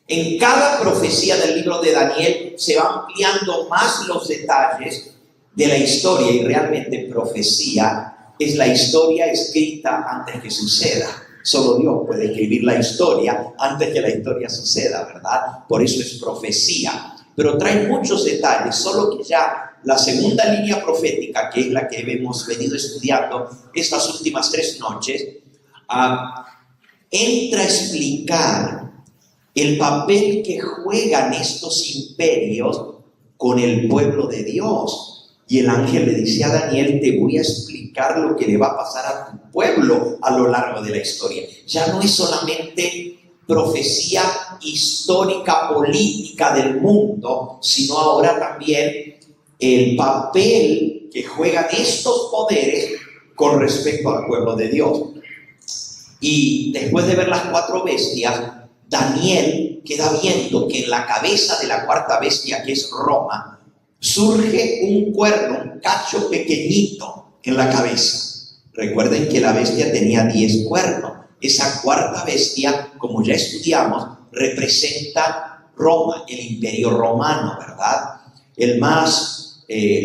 En cada profecía del libro de Daniel se va ampliando más los detalles de la historia, y realmente profecía es la historia escrita antes que suceda. Solo Dios puede escribir la historia antes que la historia suceda, ¿verdad? Por eso es profecía. Pero trae muchos detalles, solo que ya la segunda línea profética, que es la que hemos venido estudiando estas últimas 3 noches, entra a explicar el papel que juegan estos imperios con el pueblo de Dios. Y el ángel le dice a Daniel: te voy a explicar lo que le va a pasar a tu pueblo a lo largo de la historia. Ya no es solamente profecía histórica, política del mundo, sino ahora también el papel que juegan estos poderes con respecto al pueblo de Dios. Y después de ver las 4 bestias, Daniel queda viendo que en la cabeza de la 4ª bestia, que es Roma, surge un cuerno, un cacho pequeñito en la cabeza. Recuerden que la bestia tenía 10 cuernos. Esa 4ª bestia, como ya estudiamos, representa Roma, el imperio romano, ¿verdad? El más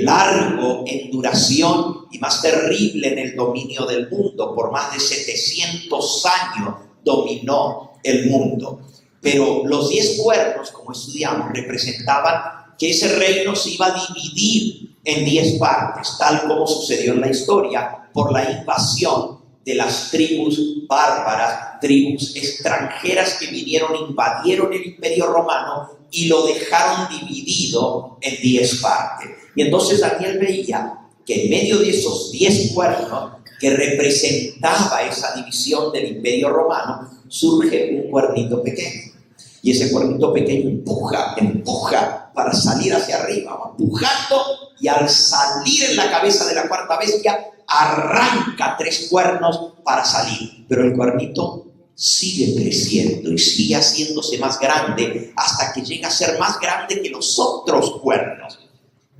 largo en duración y más terrible en el dominio del mundo. Por más de 700 años dominó el mundo. Pero los 10 cuernos, como estudiamos, representaban que ese reino se iba a dividir en 10 partes, tal como sucedió en la historia por la invasión de las tribus bárbaras, tribus extranjeras que vinieron, invadieron el imperio romano y lo dejaron dividido en 10 partes. Y entonces Daniel veía que en medio de esos 10 cuernos que representaba esa división del imperio romano, surge un cuernito pequeño. Y ese cuernito pequeño empuja para salir hacia arriba, va empujando, y al salir en la cabeza de la 4ª bestia, arranca 3 cuernos para salir. Pero el cuernito sigue creciendo y sigue haciéndose más grande hasta que llega a ser más grande que los otros cuernos.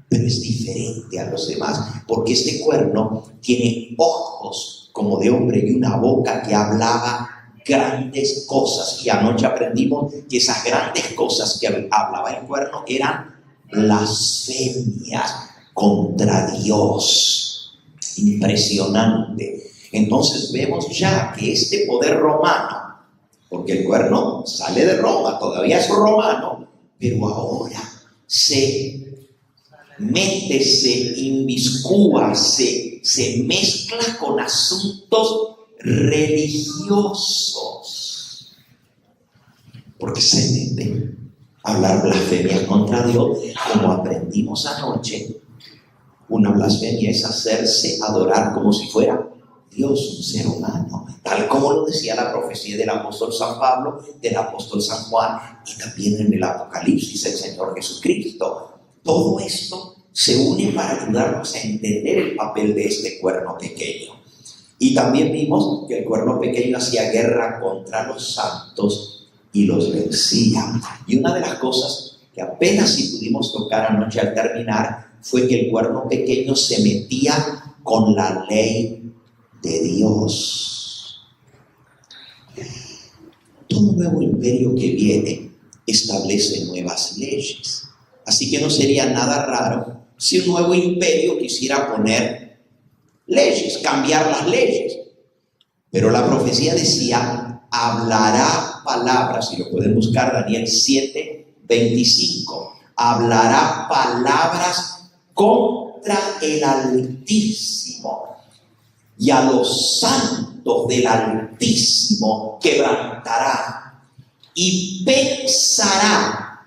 Pero es diferente a los demás, porque este cuerno tiene ojos como de hombre y una boca que hablaba grandes cosas. Y anoche aprendimos que esas grandes cosas que hablaba el cuerno eran blasfemias contra Dios. Impresionante. Entonces vemos ya que este poder romano, porque el cuerno sale de Roma, todavía es romano, pero ahora se mete, se inmiscúa, se mezcla con asuntos religiosos, porque se mete a hablar blasfemias contra Dios, como aprendimos anoche. Una blasfemia es hacerse adorar como si fuera Dios, un ser humano, tal como lo decía la profecía del apóstol San Pablo, del apóstol San Juan, y también en el Apocalipsis el Señor Jesucristo. Todo esto se une para ayudarnos a entender el papel de este cuerno pequeño. Y también vimos que el cuerno pequeño hacía guerra contra los santos y los vencía. Y una de las cosas que apenas si pudimos tocar anoche al terminar fue que el cuerno pequeño se metía con la ley de Dios. Todo nuevo imperio que viene establece nuevas leyes. Así que no sería nada raro si un nuevo imperio quisiera poner leyes, cambiar las leyes. Pero la profecía decía: hablará palabras, y lo pueden buscar, Daniel 7:25, hablará palabras contra el Altísimo, y a los santos del Altísimo quebrantará, y pensará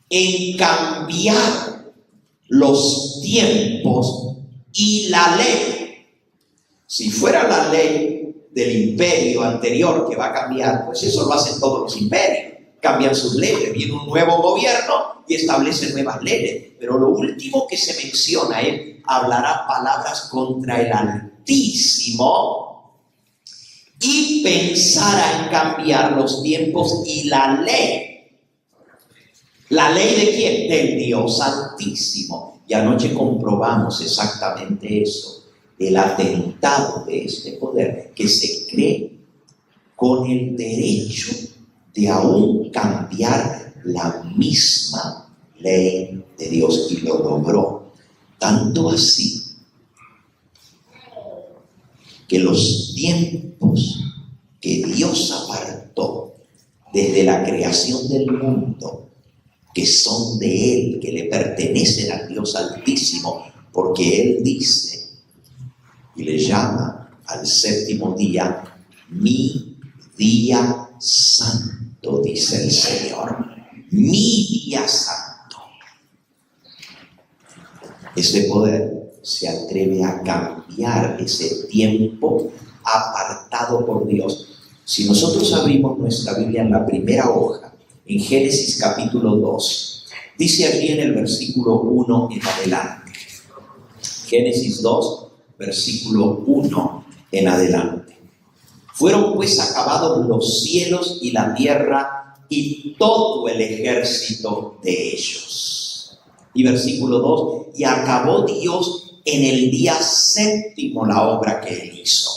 en cambiar los tiempos y la ley. Si fuera la ley del imperio anterior que va a cambiar, pues eso lo hacen todos los imperios. Cambian sus leyes, viene un nuevo gobierno y establece nuevas leyes. Pero lo último que se menciona es: hablará palabras contra el Altísimo y pensará en cambiar los tiempos y la ley. ¿La ley de quién? Del Dios Altísimo. Y anoche comprobamos exactamente eso, el atentado de este poder que se cree con el derecho de aún cambiar la misma ley de Dios, y lo logró. Tanto así que los tiempos que Dios apartó desde la creación del mundo, que son de Él, que le pertenecen al Dios Altísimo, porque Él dice y le llama al séptimo día mi día santo, dice el Señor, mi día santo. Ese poder se atreve a cambiar ese tiempo apartado por Dios. Si nosotros abrimos nuestra Biblia en la primera hoja, en Génesis capítulo 2, dice allí en el versículo 1 en adelante. Génesis 2, versículo 1 en adelante. Fueron pues acabados los cielos y la tierra y todo el ejército de ellos. Y versículo 2, y acabó Dios en el día séptimo la obra que Él hizo.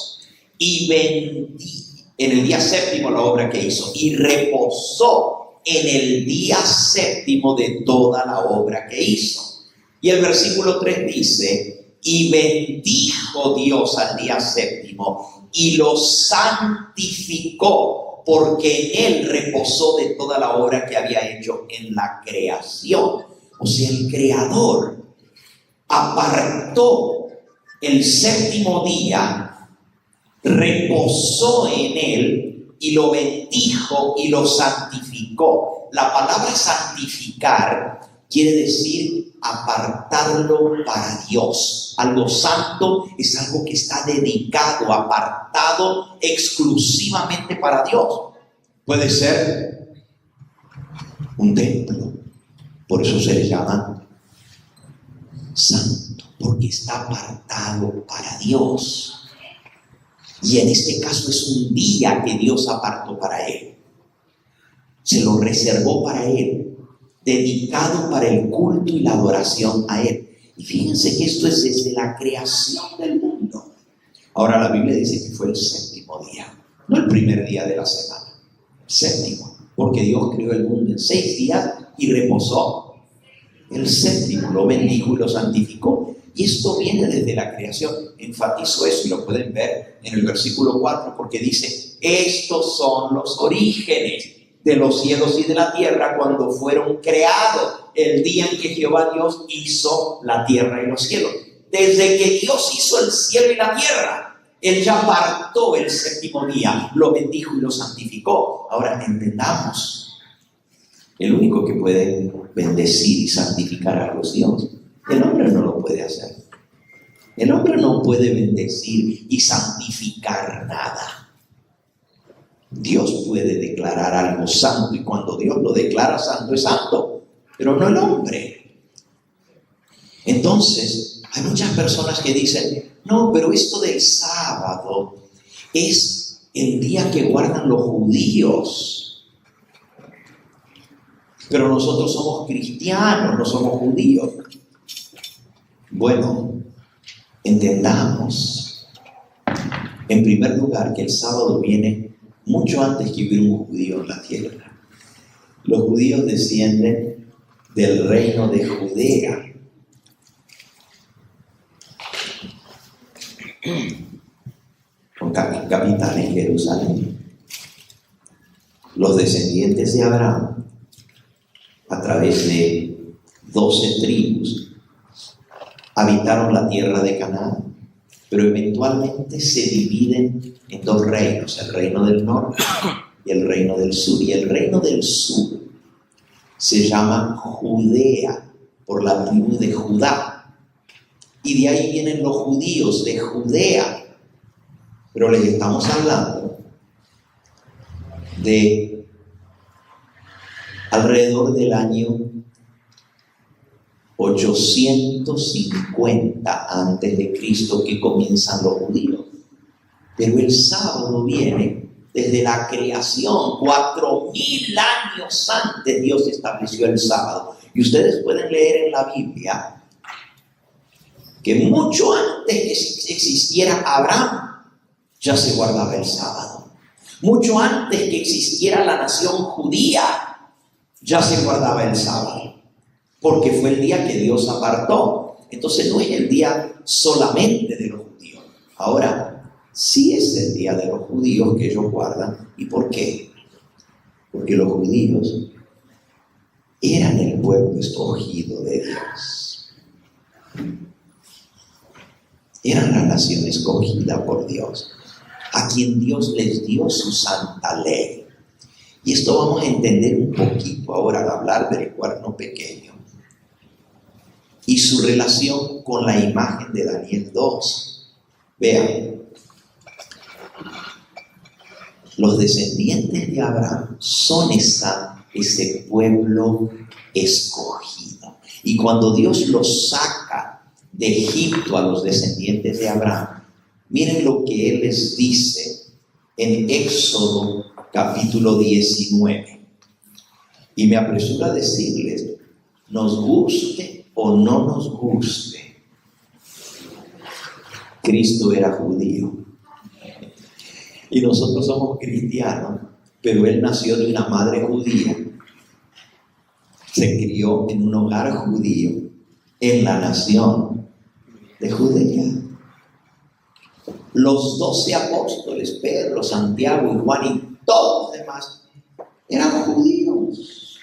En el día séptimo la obra que hizo, y reposó en el día séptimo de toda la obra que hizo. Y el versículo 3 dice, y bendijo Dios al día séptimo, y lo santificó, porque en él reposó de toda la obra que había hecho en la creación. O sea, el Creador apartó el séptimo día, reposó en él y lo bendijo y lo santificó. La palabra santificar quiere decir apartarlo para Dios. Algo santo es algo que está dedicado, apartado exclusivamente para Dios. Puede ser un templo, por eso se le llama santo, porque está apartado para Dios. Y en este caso es un día que Dios apartó para Él. Se lo reservó para Él, dedicado para el culto y la adoración a Él. Y fíjense que esto es desde la creación del mundo. Ahora la Biblia dice que fue el séptimo día, no el primer día de la semana, el séptimo, porque Dios creó el mundo en 6 días y reposó el séptimo, lo bendijo y lo santificó. Y esto viene desde la creación. Enfatizo eso y lo pueden ver en el versículo 4, porque dice, estos son los orígenes de los cielos y de la tierra cuando fueron creados, el día en que Jehová Dios hizo la tierra y los cielos. Desde que Dios hizo el cielo y la tierra, Él ya apartó el séptimo día, lo bendijo y lo santificó. Ahora entendamos, el único que puede bendecir y santificar a los Dios, el hombre no lo puede hacer. El hombre no puede bendecir y santificar nada. Dios puede declarar algo santo, y cuando Dios lo declara santo, es santo, pero no el hombre. Entonces, hay muchas personas que dicen, no, pero esto del sábado es el día que guardan los judíos. Pero nosotros somos cristianos, no somos judíos. Bueno, entendamos, en primer lugar, que el sábado viene mucho antes que hubiera un judío en la tierra. Los judíos descienden del reino de Judea. Con capital en Jerusalén. Los descendientes de Abraham, a través de 12 tribus, habitaron la tierra de Canaán, pero eventualmente se dividen en 2 reinos, el reino del norte y el reino del sur. Y el reino del sur se llama Judea, por la tribu de Judá. Y de ahí vienen los judíos de Judea. Pero les estamos hablando de alrededor del año 850 antes de Cristo que comienzan los judíos. Pero el sábado viene desde la creación. 4000 años antes Dios estableció el sábado. Y ustedes pueden leer en la Biblia que mucho antes que existiera Abraham ya se guardaba el sábado. Mucho antes que existiera la nación judía, ya se guardaba el sábado, porque fue el día que Dios apartó. Entonces no es el día solamente de los judíos. Ahora, sí es el día de los judíos que ellos guardan. ¿Y por qué? Porque los judíos eran el pueblo escogido de Dios. Eran la nación escogida por Dios, a quien Dios les dio su santa ley. Y esto vamos a entender un poquito ahora al hablar del cuerno pequeño y su relación con la imagen de Daniel 2. Vean, los descendientes de Abraham son ese pueblo escogido. Y cuando Dios los saca de Egipto a los descendientes de Abraham, miren lo que Él les dice en Éxodo capítulo 19. Y me apresuro a decirles, nos guste o no nos guste, Cristo era judío. Y nosotros somos cristianos, pero Él nació de una madre judía. Se crió en un hogar judío, en la nación de Judea. Los 12 apóstoles, Pedro, Santiago y Juan y todos los demás, eran judíos.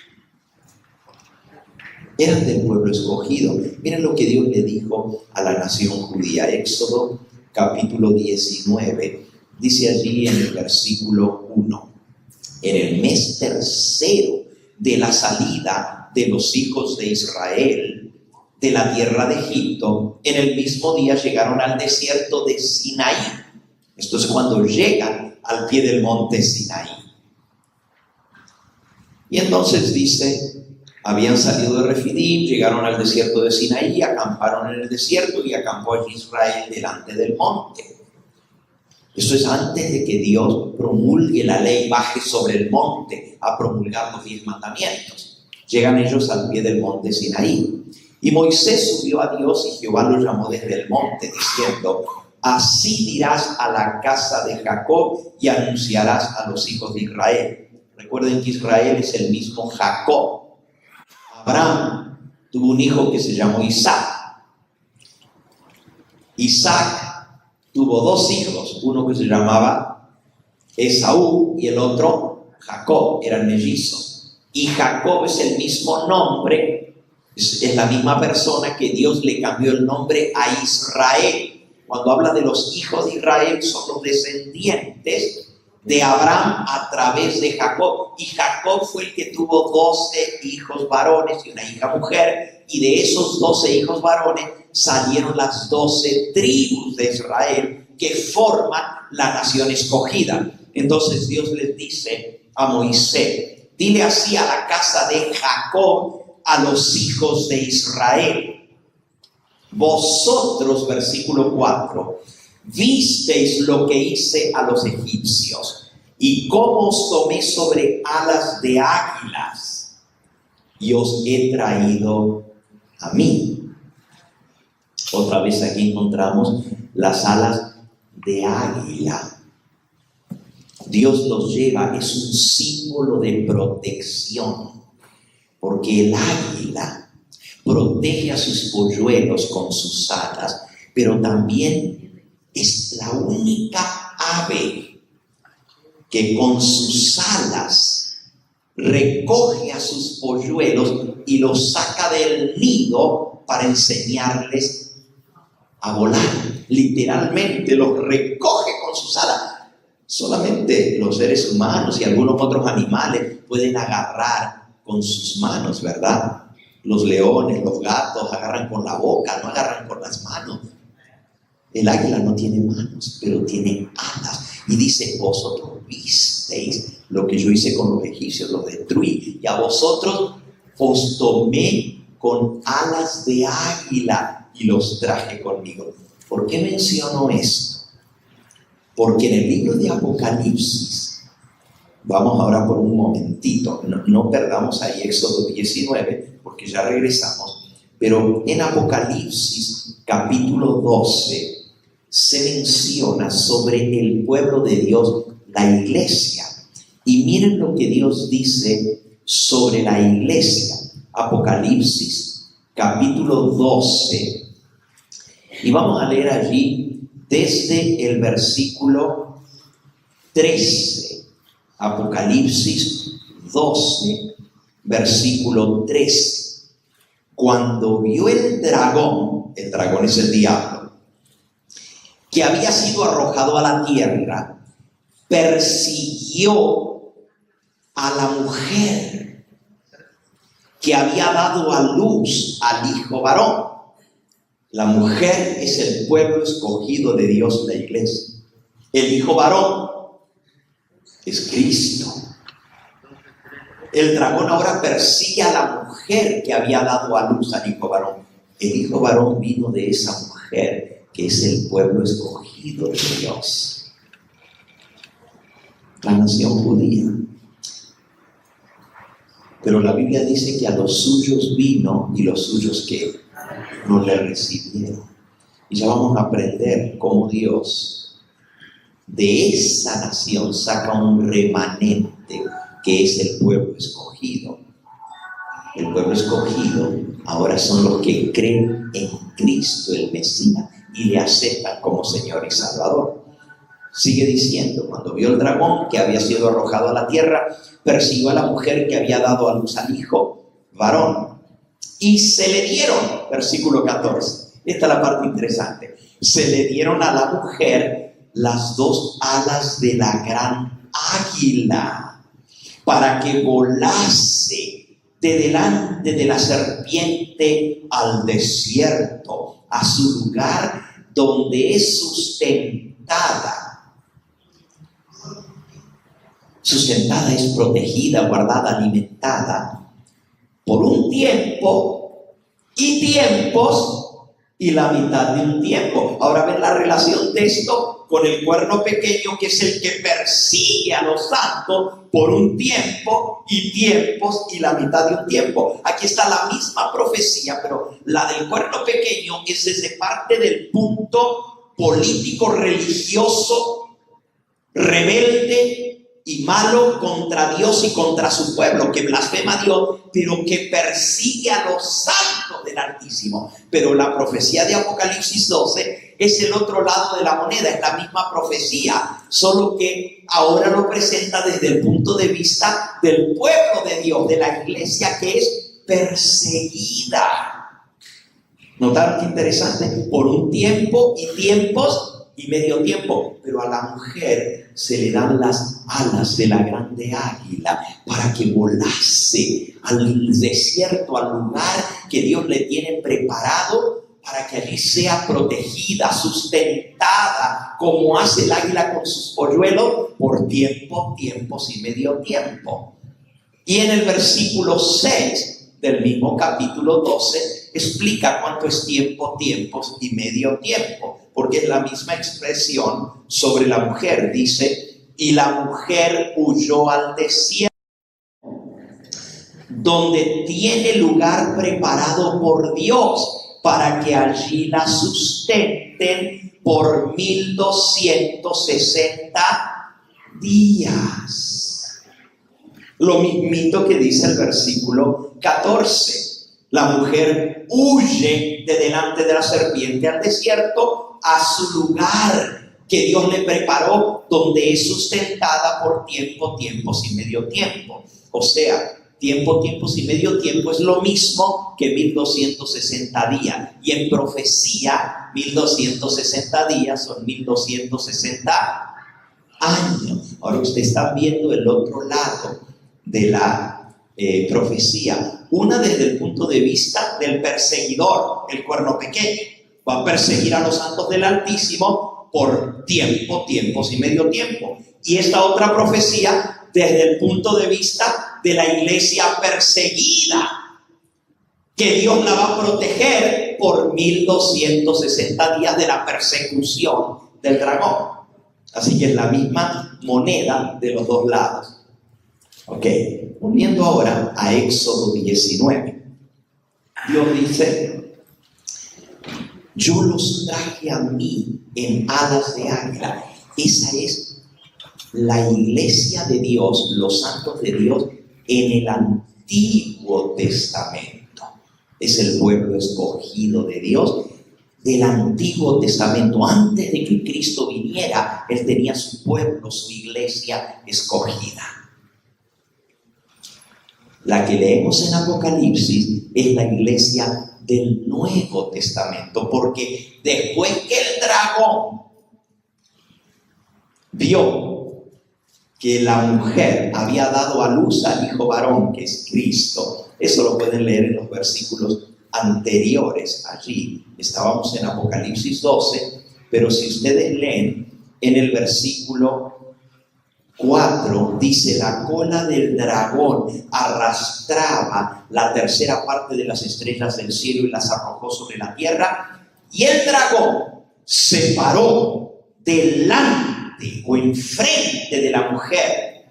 Eran del pueblo escogido. Miren lo que Dios le dijo a la nación judía. Éxodo capítulo 19. Dice allí en el versículo 1. En el mes tercero de la salida de los hijos de Israel de la tierra de Egipto, en el mismo día llegaron al desierto de Sinaí. Esto es cuando llegan al pie del monte Sinaí. Y entonces dice, habían salido de Refidim, llegaron al desierto de Sinaí, acamparon en el desierto y acampó allí Israel delante del monte. Eso es antes de que Dios promulgue la ley, baje sobre el monte a promulgar los 10 mandamientos. Llegan ellos al pie del monte Sinaí. Y Moisés subió a Dios y Jehová lo llamó desde el monte, diciendo, así dirás a la casa de Jacob y anunciarás a los hijos de Israel. Recuerden que Israel es el mismo Jacob. Abraham tuvo un hijo que se llamó Isaac. Isaac tuvo 2 hijos, uno que se llamaba Esaú y el otro Jacob, eran mellizos. Y Jacob es el mismo nombre, es la misma persona que Dios le cambió el nombre a Israel. Cuando habla de los hijos de Israel, son los descendientes de Abraham a través de Jacob. Y Jacob fue el que tuvo 12 hijos varones y una hija mujer. Y de esos 12 hijos varones salieron las 12 tribus de Israel que forman la nación escogida. Entonces Dios les dice a Moisés, dile así a la casa de Jacob, a los hijos de Israel. Vosotros, versículo 4, visteis lo que hice a los egipcios y cómo os tomé sobre alas de águilas y os he traído a mí. Otra vez aquí encontramos las alas de águila. Dios los lleva, es un símbolo de protección, porque el águila protege a sus polluelos con sus alas, pero también es la única ave que con sus alas recoge a sus polluelos y los saca del nido para enseñarles a volar. Literalmente los recoge con sus alas. Solamente los seres humanos y algunos otros animales pueden agarrar con sus manos, ¿verdad? Los leones, los gatos agarran con la boca, no agarran con las manos. El águila no tiene manos, pero tiene alas. Y dice, vosotros visteis lo que yo hice con los egipcios, los destruí. Y a vosotros os tomé con alas de águila y los traje conmigo. ¿Por qué menciono esto? Porque en el libro de Apocalipsis, vamos ahora por un momentito, no perdamos ahí Éxodo 19, porque ya regresamos, pero en Apocalipsis capítulo 12 se menciona sobre el pueblo de Dios la iglesia. Y miren lo que Dios dice sobre la iglesia. Apocalipsis, capítulo 12. Y vamos a leer allí desde el versículo 13. Apocalipsis 12, versículo 13. Cuando vio el dragón es el diablo, que había sido arrojado a la tierra, persiguió a la mujer que había dado a luz al hijo varón. La mujer es el pueblo escogido de Dios, la iglesia. El hijo varón es Cristo. El dragón ahora persigue a la mujer que había dado a luz al hijo varón. El hijo varón vino de esa mujer, que es el pueblo escogido de Dios, la nación judía. Pero la Biblia dice que a los suyos vino y los suyos que no le recibieron. Y ya vamos a aprender cómo Dios de esa nación saca un remanente que es el pueblo escogido. El pueblo escogido ahora son los que creen en Cristo el Mesías y le aceptan como Señor y Salvador. Sigue diciendo, cuando vio el dragón que había sido arrojado a la tierra, persiguió a la mujer que había dado a luz al hijo varón. Y se le dieron, versículo 14, esta es la parte interesante, se le dieron a la mujer las dos alas de la gran águila, para que volase de delante de la serpiente al desierto, a su lugar donde es sustentada. Sustentada es protegida, guardada, alimentada por un tiempo y tiempos y la mitad de un tiempo. Ahora ven la relación de esto con el cuerno pequeño, que es el que persigue a los santos por un tiempo y tiempos y la mitad de un tiempo. Aquí está la misma profecía, pero la del cuerno pequeño es desde parte del punto político, religioso, rebelde y malo contra Dios y contra su pueblo, que blasfema a Dios, pero que persigue a los santos del Altísimo. Pero la profecía de Apocalipsis 12 es el otro lado de la moneda, es la misma profecía, solo que ahora lo presenta desde el punto de vista del pueblo de Dios, de la iglesia que es perseguida. ¿Notaron qué interesante? Por un tiempo y tiempos y medio tiempo, pero a la mujer se le dan las alas de la grande águila para que volase al desierto, al lugar que Dios le tiene preparado, para que allí sea protegida, sustentada, como hace el águila con sus polluelos, por tiempo, tiempos y medio tiempo. Y en el versículo 6 del mismo capítulo 12 explica cuánto es tiempo, tiempos y medio tiempo, porque es la misma expresión sobre la mujer. Dice, y la mujer huyó al desierto, donde tiene lugar preparado por Dios, para que allí la sustenten por 1260 días. Lo mismito que dice el versículo 14. La mujer huye de delante de la serpiente al desierto, a su lugar que Dios le preparó, donde es sustentada por tiempo, tiempos y medio tiempo. O sea, tiempo, tiempos y medio tiempo es lo mismo que 1260 días. Y en profecía, 1260 días son 1260 años. Ahora usted está viendo el otro lado de la profecía. Una desde el punto de vista del perseguidor, el cuerno pequeño. Va a perseguir a los santos del Altísimo por tiempo, tiempos y medio tiempo. Y esta otra profecía desde el punto de vista de la iglesia perseguida, que Dios la va a proteger por 1260 días de la persecución del dragón. Así que es la misma moneda de los dos lados. Ok, volviendo ahora a Éxodo 19. Dios dice, yo los traje a mí en alas de águila. Esa es La iglesia de Dios, los santos de Dios, en el Antiguo Testamento, es el pueblo escogido de Dios. Del Antiguo Testamento, antes de que Cristo viniera, Él tenía su pueblo, su iglesia escogida. La que leemos en Apocalipsis es la iglesia del Nuevo Testamento, porque después que el dragón vio que la mujer había dado a luz al hijo varón, que es Cristo, eso lo pueden leer en los versículos anteriores. Allí estábamos en Apocalipsis 12, pero si ustedes leen en el versículo 4, dice: la cola del dragón arrastraba la tercera parte de las estrellas del cielo y las arrojó sobre la tierra, y el dragón se paró delante o enfrente de la mujer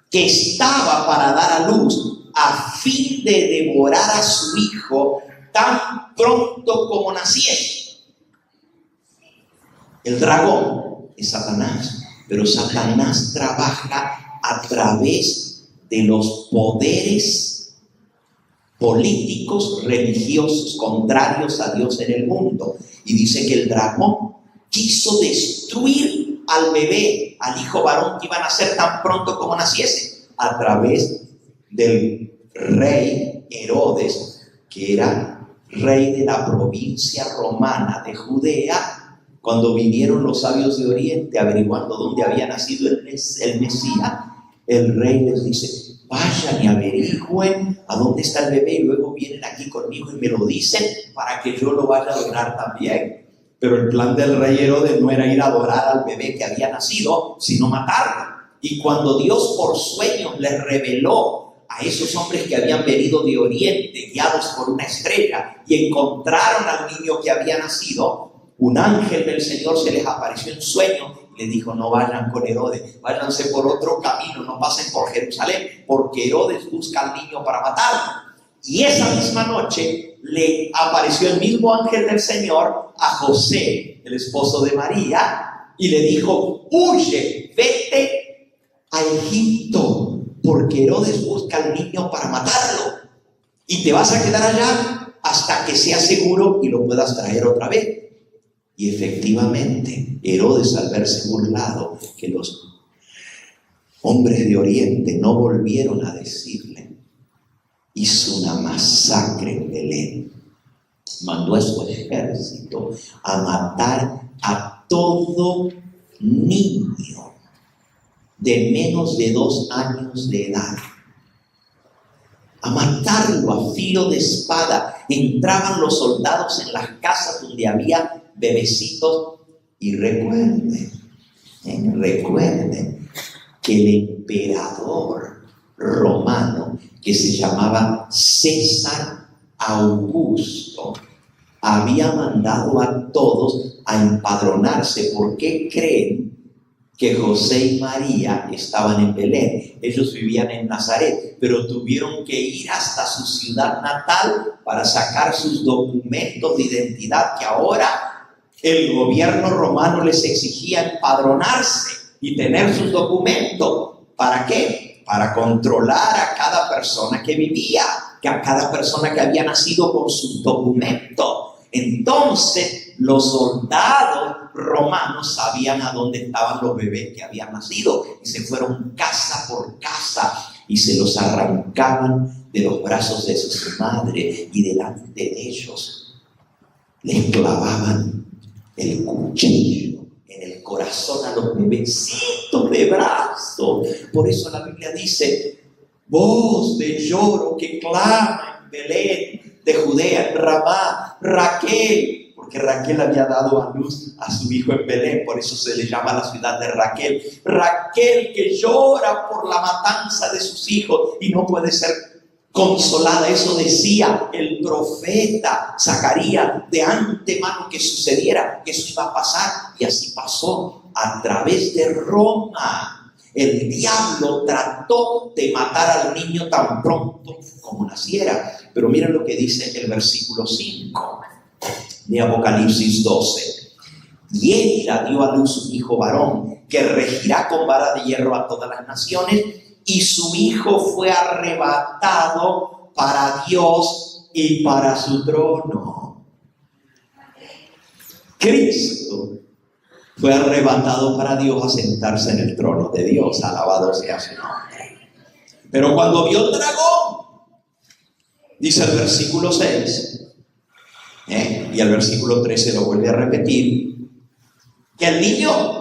que estaba para dar a luz, a fin de devorar a su hijo tan pronto como naciese. El dragón es Satanás, pero Satanás trabaja a través de los poderes políticos, religiosos, contrarios a Dios en el mundo. Y dice que el dragón quiso destruir al bebé, al hijo varón que iba a nacer tan pronto como naciese, a través del rey Herodes, que era rey de la provincia romana de Judea. Cuando vinieron los sabios de Oriente averiguando dónde había nacido el Mesías, el rey les dice: vayan y averigüen a dónde está el bebé y luego vienen aquí conmigo y me lo dicen para que yo lo vaya a adorar también. Pero el plan del rey Herodes no era ir a adorar al bebé que había nacido, sino matarlo. Y cuando Dios por sueños les reveló a esos hombres que habían venido de Oriente, guiados por una estrella, y encontraron al niño que había nacido, un ángel del Señor se les apareció en sueño y les dijo: no vayan con Herodes, váyanse por otro camino, no pasen por Jerusalén, porque Herodes busca al niño para matarlo. Y esa misma noche le apareció el mismo ángel del Señor a José, el esposo de María, y le dijo: huye, vete a Egipto, porque Herodes busca al niño para matarlo, y te vas a quedar allá hasta que sea seguro y lo puedas traer otra vez. Y efectivamente, Herodes, al verse burlado que los hombres de Oriente no volvieron a decirle, hizo una masacre en Belén. Mandó a su ejército a matar a todo niño de menos de 2 años de edad. A matarlo a filo de espada. Entraban los soldados en las casas donde había bebecitos. Y recuerden que el emperador romano, que se llamaba César Augusto, había mandado a todos a empadronarse. ¿Por qué creen que José y María estaban en Belén? Ellos vivían en Nazaret, pero tuvieron que ir hasta su ciudad natal para sacar sus documentos de identidad, que ahora el gobierno romano les exigía empadronarse y tener sus documentos. ¿Para qué? Para controlar a cada persona que vivía, a cada persona que había nacido con sus documentos. Entonces, los soldados romanos sabían a dónde estaban los bebés que habían nacido y se fueron casa por casa y se los arrancaban de los brazos de su madre, y delante de ellos les clavaban el cuchillo en el corazón a los bebecitos de brazos. Por eso la Biblia dice: voz de lloro que clama en Belén de Judea, en Ramá, Raquel, porque Raquel había dado a luz a su hijo en Belén, por eso se le llama la ciudad de Raquel. Raquel que llora por la matanza de sus hijos y no puede ser consolada. Eso decía el profeta Zacarías de antemano que sucediera, que eso iba a pasar, y así pasó. A través de Roma, el diablo trató de matar al niño tan pronto como naciera. Pero miren lo que dice el versículo 5 de Apocalipsis 12. Y ella dio a luz un hijo varón, que regirá con vara de hierro a todas las naciones, y su Hijo fue arrebatado para Dios y para su trono. Cristo fue arrebatado para Dios a sentarse en el trono de Dios, alabado sea su nombre. Pero cuando vio el dragón, dice el versículo 6, y el versículo 13 lo vuelve a repetir, que el niño,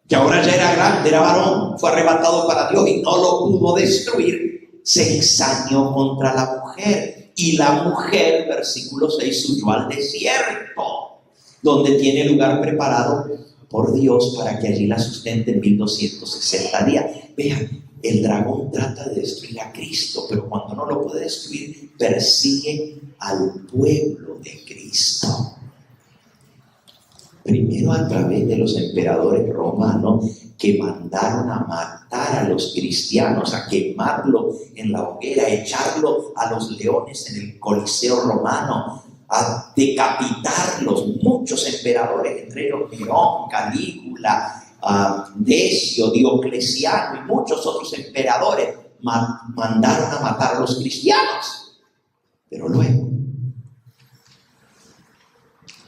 que ahora ya era grande, era varón, fue arrebatado para Dios y no lo pudo destruir, se ensañó contra la mujer. Y la mujer, versículo 6, huyó al desierto, donde tiene lugar preparado por Dios para que allí la sustente 1260 días. Vean, el dragón trata de destruir a Cristo, pero cuando no lo puede destruir, persigue al pueblo de Cristo. Primero a través de los emperadores romanos que mandaron a matar a los cristianos, a quemarlo en la hoguera, a echarlo a los leones en el Coliseo romano, a decapitarlos. Muchos emperadores, entre ellos Nerón, Calígula, Decio, Diocleciano y muchos otros emperadores mandaron a matar a los cristianos. Pero luego,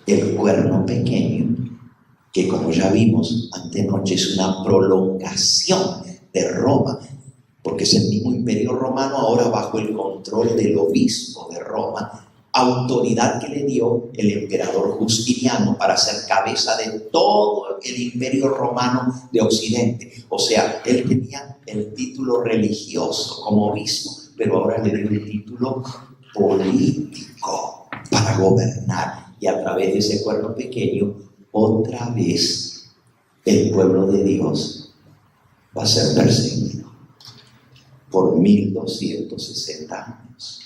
el cuerno pequeño, que como ya vimos antenoche es una prolongación de Roma, porque es el mismo imperio romano ahora bajo el control del obispo de Roma, autoridad que le dio el emperador Justiniano para ser cabeza de todo el imperio romano de Occidente. O sea, él tenía el título religioso como obispo, pero ahora le dio el título político para gobernar. Y a través de ese cuerno pequeño, otra vez el pueblo de Dios va a ser perseguido por 1260 años.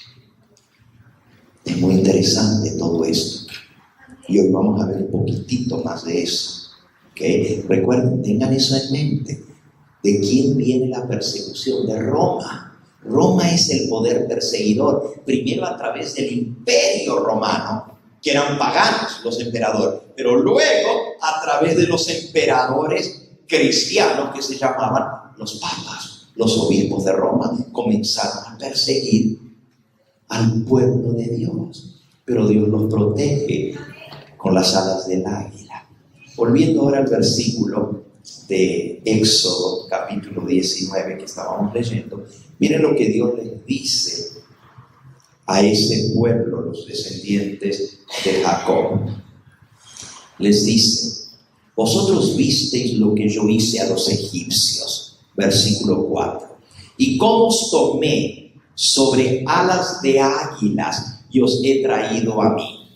Es muy interesante todo esto. Y hoy vamos a ver un poquitito más de eso. ¿Okay? Recuerden, tengan eso en mente. ¿De quién viene la persecución? De Roma. Roma es el poder perseguidor. Primero a través del imperio romano, que eran paganos los emperadores, pero luego a través de los emperadores cristianos que se llamaban los papas, los obispos de Roma, comenzaron a perseguir al pueblo de Dios, pero Dios los protege con las alas del águila. Volviendo ahora al versículo de Éxodo capítulo 19 que estábamos leyendo, miren lo que Dios les dice a ese pueblo, los descendientes de Jacob. Les dice: vosotros visteis lo que yo hice a los egipcios, versículo 4, y cómo os tomé sobre alas de águilas y os he traído a mí.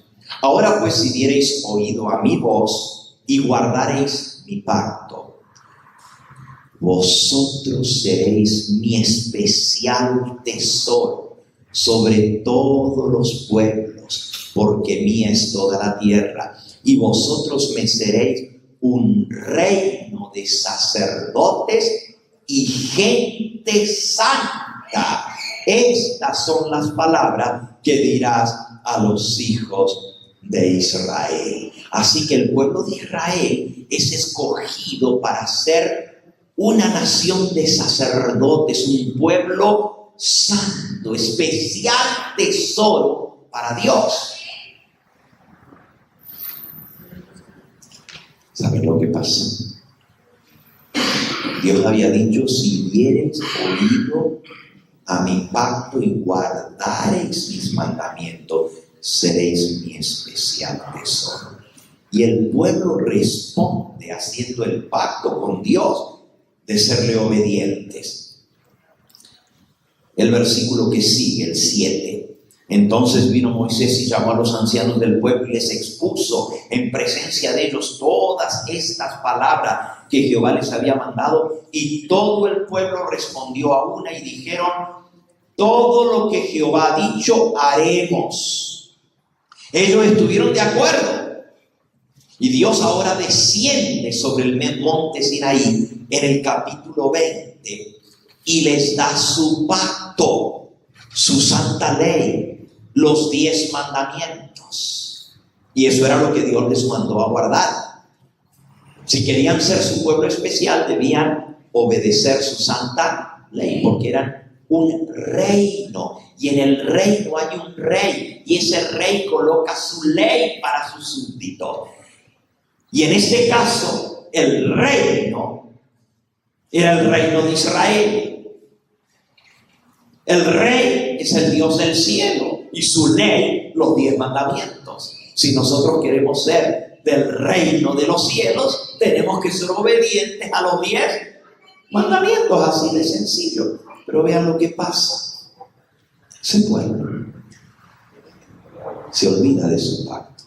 Ahora pues, si diereis oído a mi voz y guardareis mi pacto, vosotros seréis mi especial tesoro sobre todos los pueblos, porque mía es toda la tierra, y vosotros me seréis un reino de sacerdotes y gente santa. Estas son las palabras que dirás a los hijos de Israel. Así que el pueblo de Israel es escogido para ser una nación de sacerdotes, un pueblo santo, especial tesoro para Dios. ¿Saben lo que pasa? Dios había dicho: si diereis oído a mi pacto y guardareis mis mandamientos, seréis mi especial tesoro. Y el pueblo responde haciendo el pacto con Dios de serle obedientes. El versículo que sigue, el 7. Entonces vino Moisés y llamó a los ancianos del pueblo y les expuso en presencia de ellos todas estas palabras que Jehová les había mandado, y todo el pueblo respondió a una y dijeron: todo lo que Jehová ha dicho haremos. Ellos estuvieron de acuerdo. Y Dios ahora desciende sobre el monte Sinaí en el capítulo 20 y les da su pacto, su santa ley, los 10 mandamientos. Y eso era lo que Dios les mandó a guardar. Si querían ser su pueblo especial, debían obedecer su santa ley, porque eran un reino. Y en el reino hay un rey, y ese rey coloca su ley para sus súbditos. Y en este caso, el reino era el reino de Israel. El rey es el Dios del cielo y su ley, los 10 mandamientos. Si nosotros queremos ser del reino de los cielos, tenemos que ser obedientes a los 10 mandamientos, así de sencillo. Pero vean lo que pasa. Ese pueblo se olvida de su pacto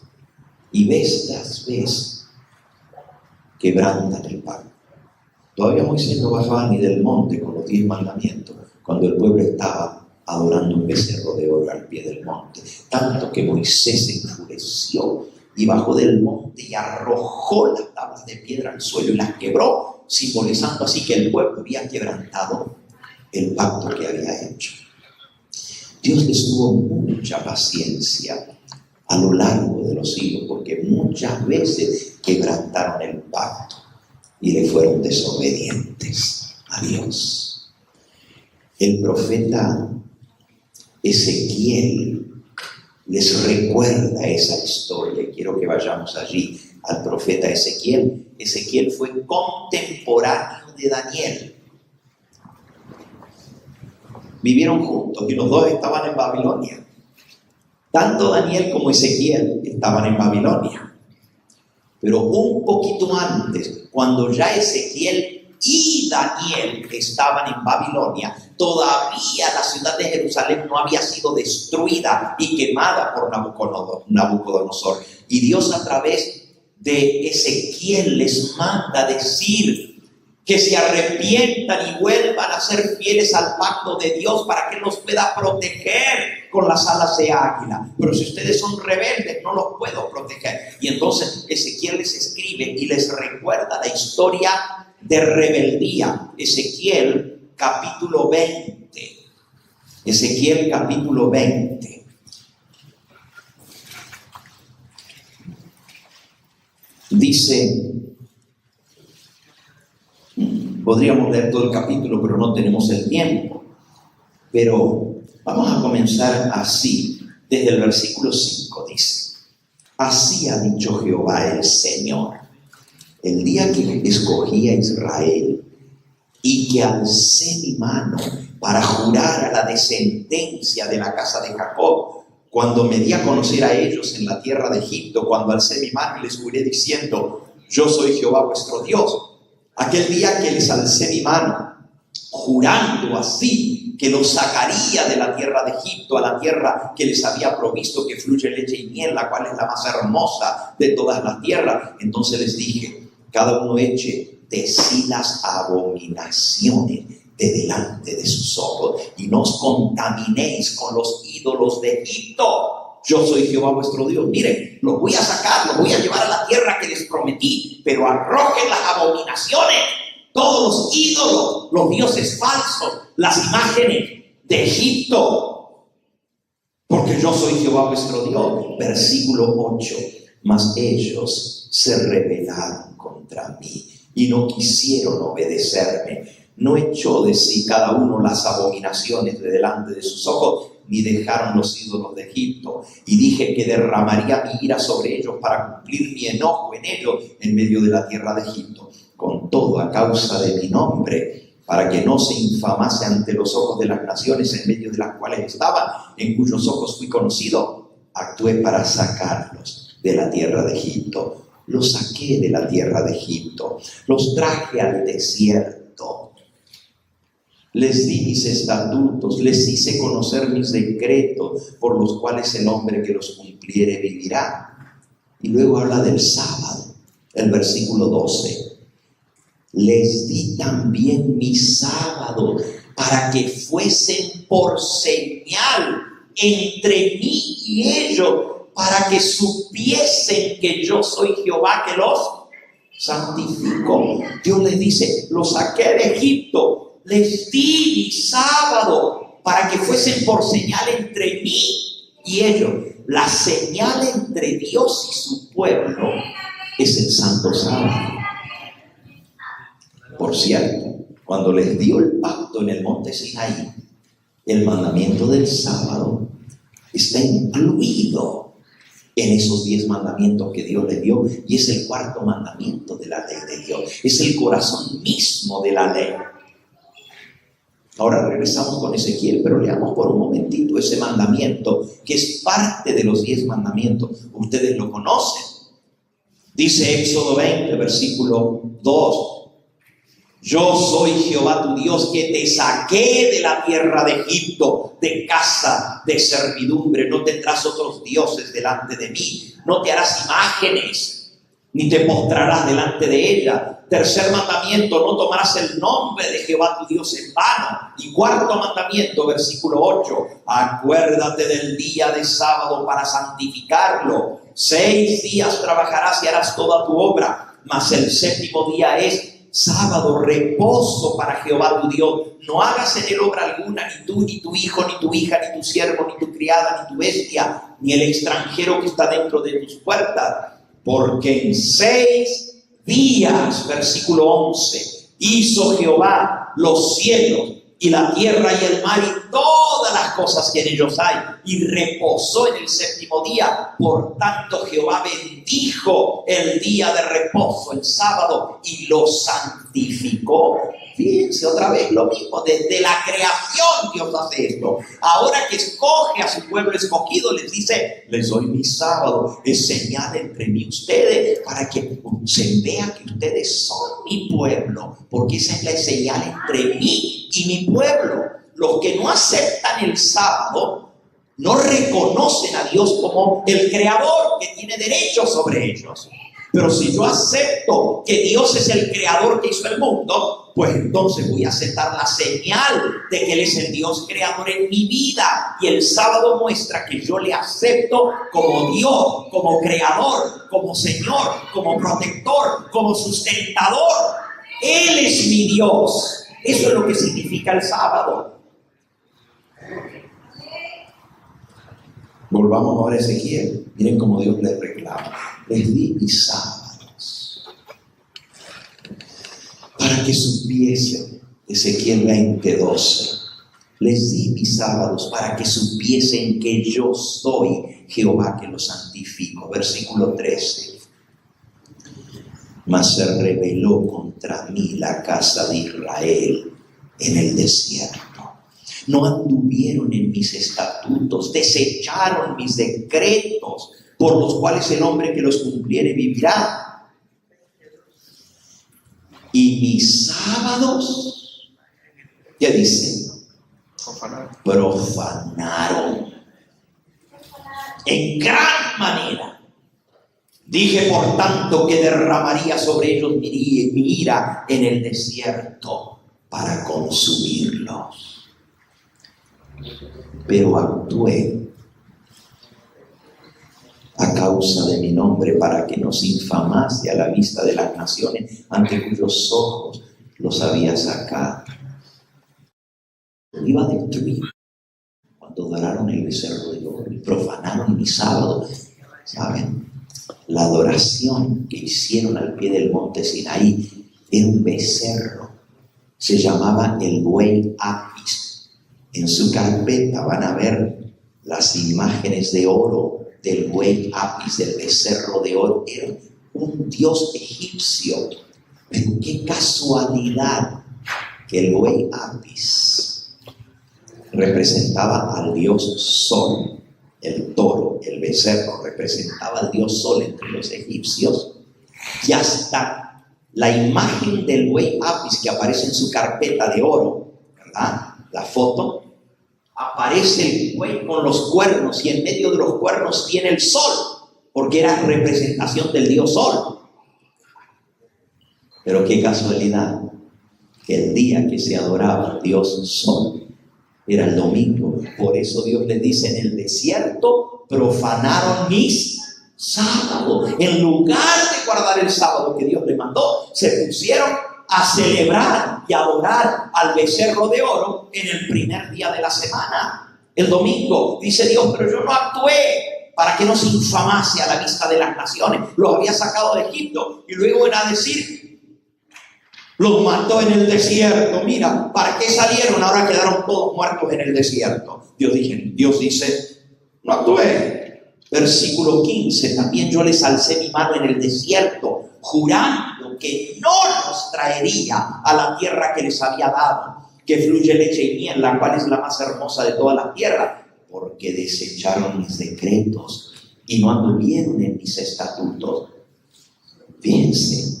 y vez tras vez quebrantan el pacto. Todavía Moisés no bajaba ni del monte con los 10 mandamientos cuando el pueblo estaba adorando un becerro de oro al pie del monte, tanto que Moisés se enfureció y bajó del monte y arrojó las tablas de piedra al suelo y las quebró, simbolizando así que el pueblo había quebrantado el pacto que había hecho. Dios les tuvo mucha paciencia a lo largo de los siglos, porque muchas veces quebrantaron el pacto y le fueron desobedientes a Dios. El profeta Ezequiel les recuerda esa historia, y quiero que vayamos allí al profeta Ezequiel. Ezequiel fue contemporáneo de Daniel. Vivieron juntos y los dos estaban en Babilonia. Tanto Daniel como Ezequiel estaban en Babilonia. Pero un poquito antes, cuando ya Ezequiel y Daniel estaban en Babilonia, todavía la ciudad de Jerusalén no había sido destruida y quemada por Nabucodonosor. Y Dios, a través de Ezequiel, les manda decir que se arrepientan y vuelvan a ser fieles al pacto de Dios para que los pueda proteger con las alas de águila. Pero si ustedes son rebeldes, no los puedo proteger. Y entonces Ezequiel les escribe y les recuerda la historia de rebeldía. Ezequiel capítulo 20. Ezequiel capítulo 20. Dice, podríamos leer todo el capítulo, pero no tenemos el tiempo. Pero vamos a comenzar así, desde el versículo 5 dice: así ha dicho Jehová el Señor, el día que escogí a Israel y que alcé mi mano para jurar a la descendencia de la casa de Jacob, cuando me di a conocer a ellos en la tierra de Egipto, cuando alcé mi mano y les juré diciendo: yo soy Jehová vuestro Dios. Aquel día que les alcé mi mano, jurando así que los sacaría de la tierra de Egipto a la tierra que les había provisto, que fluye leche y miel, la cual es la más hermosa de todas las tierras. Entonces les dije: cada uno eche de sí las abominaciones de delante de sus ojos, y no os contaminéis con los ídolos de Egipto. Yo soy Jehová vuestro Dios. Miren, los voy a sacar, los voy a llevar a la tierra que les prometí, pero arrojen las abominaciones, todos los ídolos, los dioses falsos, las imágenes de Egipto, porque yo soy Jehová vuestro Dios. Versículo 8. Mas ellos se rebelaron contra mí y no quisieron obedecerme. No echó de sí cada uno las abominaciones de delante de sus ojos, ni dejaron los ídolos de Egipto. Y dije que derramaría mi ira sobre ellos para cumplir mi enojo en ellos en medio de la tierra de Egipto. Con todo, a causa de mi nombre, para que no se infamase ante los ojos de las naciones en medio de las cuales estaba, en cuyos ojos fui conocido, actué para sacarlos de la tierra de Egipto. Los saqué de la tierra de Egipto, los traje al desierto. Les di mis estatutos, les hice conocer mis decretos, por los cuales el hombre que los cumpliere vivirá. Y luego habla del sábado, el versículo 12. Les di también mi sábado para que fuesen por señal entre mí y ellos, para que supiesen que yo soy Jehová que los santificó. Dios les dice: los saqué de Egipto, les di mi sábado para que fuesen por señal entre mí y ellos. La señal entre Dios y su pueblo es el santo sábado. Por cierto, cuando les dio el pacto en el monte Sinaí, el mandamiento del sábado está incluido en esos 10 mandamientos que Dios les dio, y es el cuarto mandamiento de la ley de Dios. Es el corazón mismo de la ley. Ahora regresamos con Ezequiel, pero leamos por un momentito ese mandamiento que es parte de los 10 mandamientos. Ustedes lo conocen. Dice Éxodo 20, versículo 2. Yo soy Jehová tu Dios, que te saqué de la tierra de Egipto, de casa de servidumbre. No tendrás otros dioses delante de mí. No te harás imágenes, ni te postrarás delante de ella. Tercer mandamiento, no tomarás el nombre de Jehová tu Dios en vano. Y cuarto mandamiento, versículo 8. Acuérdate del día de sábado para santificarlo. 6 días trabajarás y harás toda tu obra, mas el séptimo día es sábado, reposo para Jehová tu Dios. No hagas en él obra alguna, ni tú, ni tu hijo, ni tu hija, ni tu siervo, ni tu criada, ni tu bestia, ni el extranjero que está dentro de tus puertas. Porque en 6 días, versículo 11, hizo Jehová los cielos y la tierra y el mar y todas las cosas que en ellos hay, y reposó en el séptimo día. Por tanto Jehová bendijo el día de reposo, el sábado, y lo santificó. Fíjense otra vez lo mismo, desde la creación Dios hace esto. Ahora que escoge a su pueblo escogido, les dice: les doy mi sábado, es señal entre mí y ustedes, para que se vea que ustedes son mi pueblo, porque esa es la señal entre mí y mi pueblo. Los que no aceptan el sábado no reconocen a Dios como el creador que tiene derecho sobre ellos. Pero si yo acepto que Dios es el creador que hizo el mundo, pues entonces voy a aceptar la señal de que Él es el Dios creador en mi vida. Y el sábado muestra que yo le acepto como Dios, como creador, como Señor, como protector, como sustentador. Él es mi Dios. Eso es lo que significa el sábado. Volvamos ahora a Ezequiel. Miren cómo Dios les reclama. Les di mis sábados para que supiesen. Ezequiel 20:12. Les di mis sábados para que supiesen que yo soy Jehová que los santifico. Versículo 13. Mas se rebeló contra mí la casa de Israel en el desierto. No anduvieron en mis estatutos, desecharon mis decretos, por los cuales el hombre que los cumpliere vivirá. Y mis sábados, ¿qué dicen? Profanaron en gran manera. Dije, por tanto, que derramaría sobre ellos mi ira en el desierto para consumirlos. Pero actué a causa de mi nombre para que nos infamase a la vista de las naciones ante cuyos ojos los había sacado. Lo iba a destruir cuando adoraron el becerro de oro y profanaron mi sábado. ¿Saben? La adoración que hicieron al pie del monte Sinaí era un becerro. Se llamaba el buey Apis. En su carpeta van a ver las imágenes de oro del buey Apis, del becerro de oro. Era un dios egipcio. Pero qué casualidad que el buey Apis representaba al dios Sol. El toro, el becerro, representaba al dios Sol entre los egipcios. Y hasta la imagen del buey Apis que aparece en su carpeta de oro, ¿verdad? La foto, aparece el buey con los cuernos y en medio de los cuernos tiene el sol, porque era representación del dios Sol. Pero qué casualidad que el día que se adoraba al dios Sol era el domingo. Por eso Dios les dice: en el desierto profanaron mis sábados. En lugar de guardar el sábado que Dios les mandó, se pusieron a celebrar y adorar al becerro de oro en el primer día de la semana, el domingo. Dice Dios: pero yo no actué para que nos infamase a la vista de las naciones. Los había sacado de Egipto y luego era decir: Los mató en el desierto. Mira, ¿para qué salieron? Ahora quedaron todos muertos en el desierto. Dios dice, no actué. Versículo 15, también yo les alcé mi mano en el desierto, jurando que no los traería a la tierra que les había dado, que fluye leche y miel, la cual es la más hermosa de toda la tierra, porque desecharon mis decretos y no anduvieron en mis estatutos. Fíjense,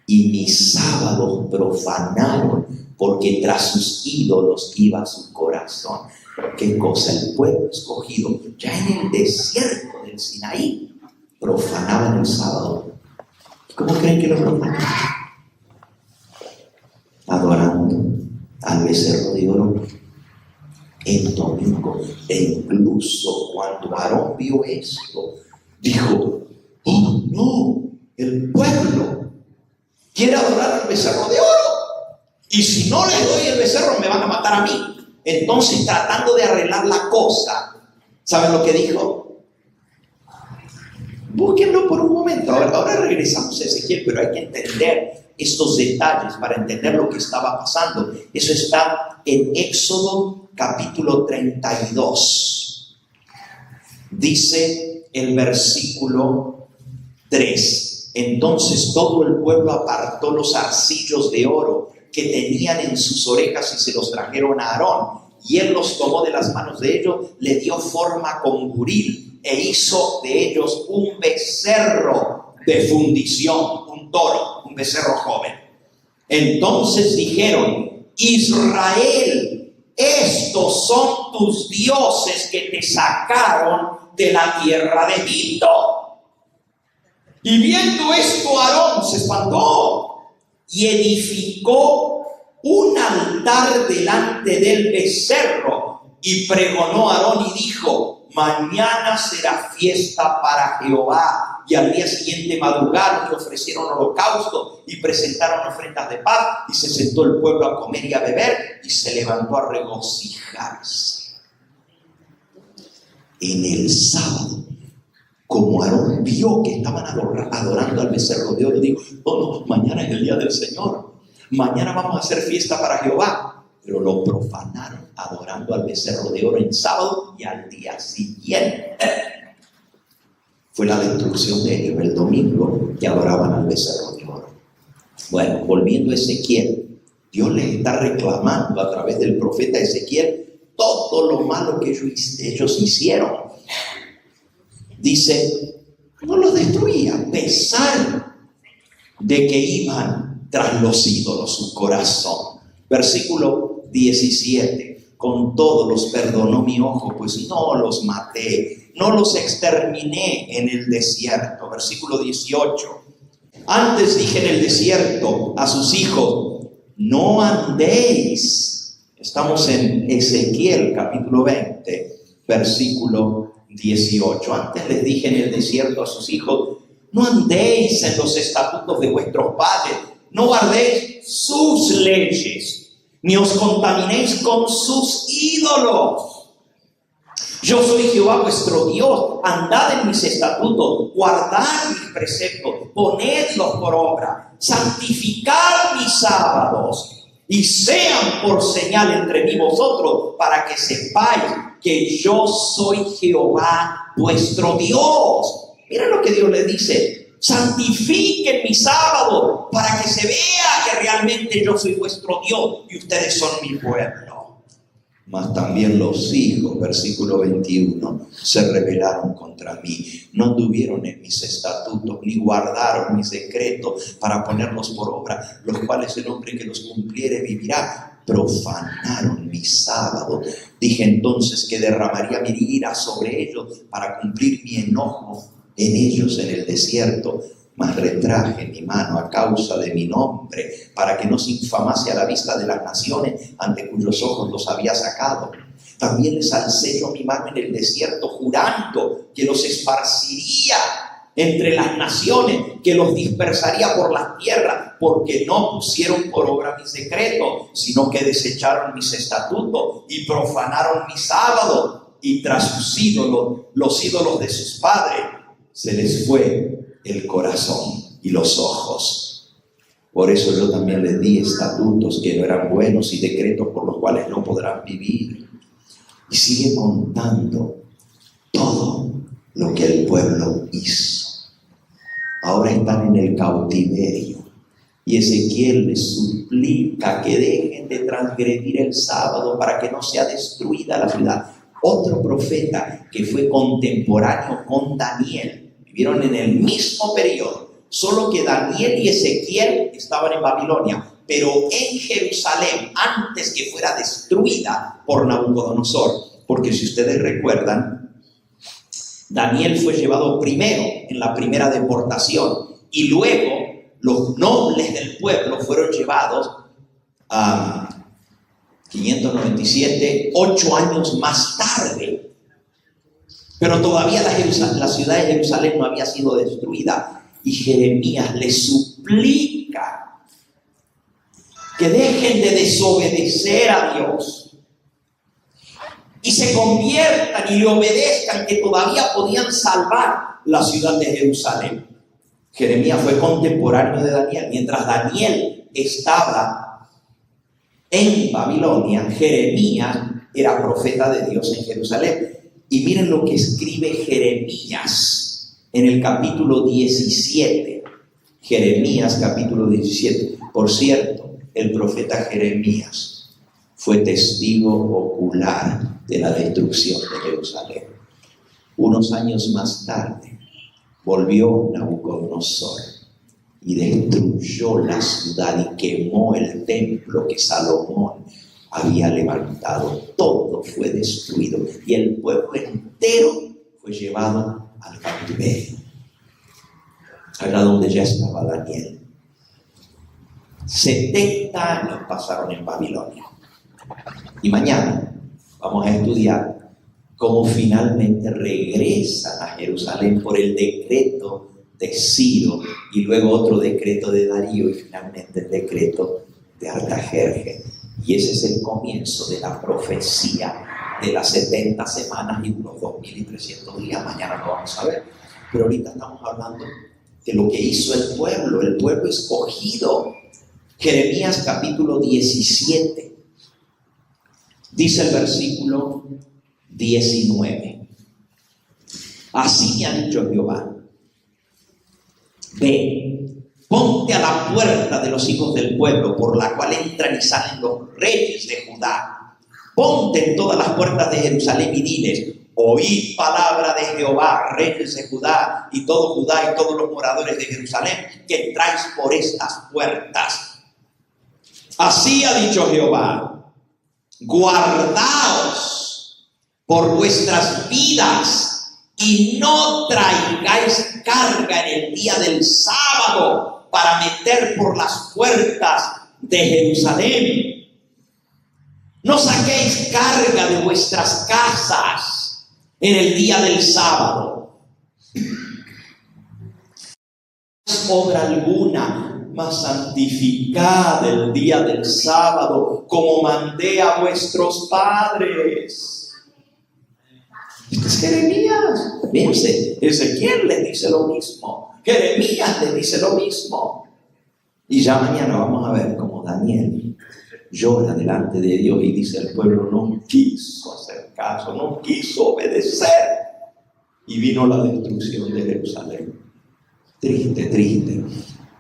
y mis sábados profanaron, porque tras sus ídolos iba su corazón. ¿Qué cosa? El pueblo escogido, ya en el desierto del Sinaí, profanaban el sábado. ¿Cómo creen que lo profanaban? Adorando al becerro de oro el domingo. E incluso cuando Aarón vio esto, dijo, oh no, el pueblo quiere adorar al becerro de oro, y si no les doy el becerro me van a matar a mí. Entonces, tratando de arreglar la cosa, ¿saben lo que dijo? Búsquenlo por un momento. Ahora regresamos a Ezequiel, pero hay que entender estos detalles para entender lo que estaba pasando. Eso está en Éxodo capítulo 32. Dice el versículo 3. Entonces todo el pueblo apartó los arcillos de oro que tenían en sus orejas y se los trajeron a Aarón, y él los tomó de las manos de ellos, le dio forma con buril e hizo de ellos un becerro de fundición, un toro, un becerro joven. Entonces dijeron, Israel, estos son tus dioses que te sacaron de la tierra de Egipto. Y viendo esto, Aarón se espantó y edificó un altar delante del becerro, y pregonó Aarón y dijo, mañana será fiesta para Jehová. Y al día siguiente madrugaron y ofrecieron holocausto y presentaron ofrendas de paz, y se sentó el pueblo a comer y a beber, y se levantó a regocijarse. En el sábado, como Aarón vio que estaban adorando al becerro de oro, dijo, oh no, mañana es el día del Señor, mañana vamos a hacer fiesta para Jehová. Pero lo profanaron adorando al becerro de oro en sábado, y al día siguiente fue la destrucción de ellos, el domingo, que adoraban al becerro de oro. Bueno, volviendo a Ezequiel, Dios les está reclamando a través del profeta Ezequiel todo lo malo que ellos hicieron. Dice, no los destruía, a pesar de que iban tras los ídolos su corazón. Versículo 17, con todo los perdonó mi ojo, pues no los maté, no los exterminé en el desierto. Versículo 18, antes dije en el desierto a sus hijos, no andéis. Estamos en Ezequiel capítulo 20, versículo 18. Antes les dije en el desierto a sus hijos, no andéis en los estatutos de vuestros padres, no guardéis sus leyes, ni os contaminéis con sus ídolos. Yo soy Jehová vuestro Dios, andad en mis estatutos, guardad mis preceptos, ponedlos por obra, santificad mis sábados, y sean por señal entre mí y vosotros, para que sepáis que yo soy Jehová vuestro Dios. Miren lo que Dios le dice, santifiquen mi sábado, para que se vea que realmente yo soy vuestro Dios y ustedes son mi pueblo. Mas también los hijos, versículo 21, se rebelaron contra mí, no anduvieron en mis estatutos, ni guardaron mis decretos para ponerlos por obra, los cuales el hombre que los cumpliere vivirá. Profanaron mi sábado. Dije entonces que derramaría mi ira sobre ellos para cumplir mi enojo en ellos en el desierto. Mas retraje mi mano a causa de mi nombre, para que no se infamase a la vista de las naciones ante cuyos ojos los había sacado. También les alcé yo mi mano en el desierto, jurando que los esparciría entre las naciones, que los dispersaría por la tierra, porque no pusieron por obra mis decretos, sino que desecharon mis estatutos y profanaron mis sábados, y tras sus ídolos, los ídolos de sus padres, se les fue el corazón y los ojos. Por eso yo también les di estatutos que no eran buenos y decretos por los cuales no podrán vivir. Y sigue contando todo lo que el pueblo hizo. Ahora están en el cautiverio y Ezequiel les suplica que dejen de transgredir el sábado para que no sea destruida la ciudad. Otro profeta que fue contemporáneo con Daniel, vivieron en el mismo periodo, solo que Daniel y Ezequiel estaban en Babilonia, pero en Jerusalén, antes que fuera destruida por Nabucodonosor. Porque si ustedes recuerdan, Daniel fue llevado primero en la primera deportación y luego los nobles del pueblo fueron llevados a 597, 8 años más tarde. Pero todavía la ciudad de Jerusalén no había sido destruida. Y Jeremías le suplica que dejen de desobedecer a Dios y se conviertan y le obedezcan, que todavía podían salvar la ciudad de Jerusalén. Jeremías fue contemporáneo de Daniel. Mientras Daniel estaba en Babilonia, Jeremías era profeta de Dios en Jerusalén. Y miren lo que escribe Jeremías en el capítulo 17. Jeremías capítulo 17. Por cierto, el profeta Jeremías fue testigo ocular de la destrucción de Jerusalén. Unos años más tarde, volvió Nabucodonosor y destruyó la ciudad y quemó el templo que Salomón había levantado. Todo fue destruido y el pueblo entero fue llevado al cautiverio. Allá donde ya estaba Daniel. 70 años pasaron en Babilonia. Y mañana vamos a estudiar cómo finalmente regresan a Jerusalén por el decreto de Ciro y luego otro decreto de Darío y finalmente el decreto de Artajerjes. Y ese es el comienzo de la profecía de las 70 semanas y unos 2300 días. Mañana lo vamos a ver. Pero ahorita estamos hablando de lo que hizo el pueblo escogido. Jeremías capítulo 17. Dice el versículo 19. Así me ha dicho Jehová: ve, ponte a la puerta de los hijos del pueblo, por la cual entran y salen los reyes de Judá. Ponte en todas las puertas de Jerusalén y diles: oíd palabra de Jehová, reyes de Judá y todo Judá y todos los moradores de Jerusalén, que entráis por estas puertas. Así ha dicho Jehová: guardaos por vuestras vidas y no traigáis carga en el día del sábado para meter por las puertas de Jerusalén. No saquéis carga de vuestras casas en el día del sábado. Obra alguna, mas santificad el día del sábado, como mandé a vuestros padres. Este es Jeremías. Fíjense, Ezequiel le dice lo mismo, Jeremías le dice lo mismo. Y ya mañana vamos a ver cómo Daniel llora delante de Dios y dice: el pueblo no quiso hacer caso, no quiso obedecer, y vino la destrucción de Jerusalén. Triste, triste.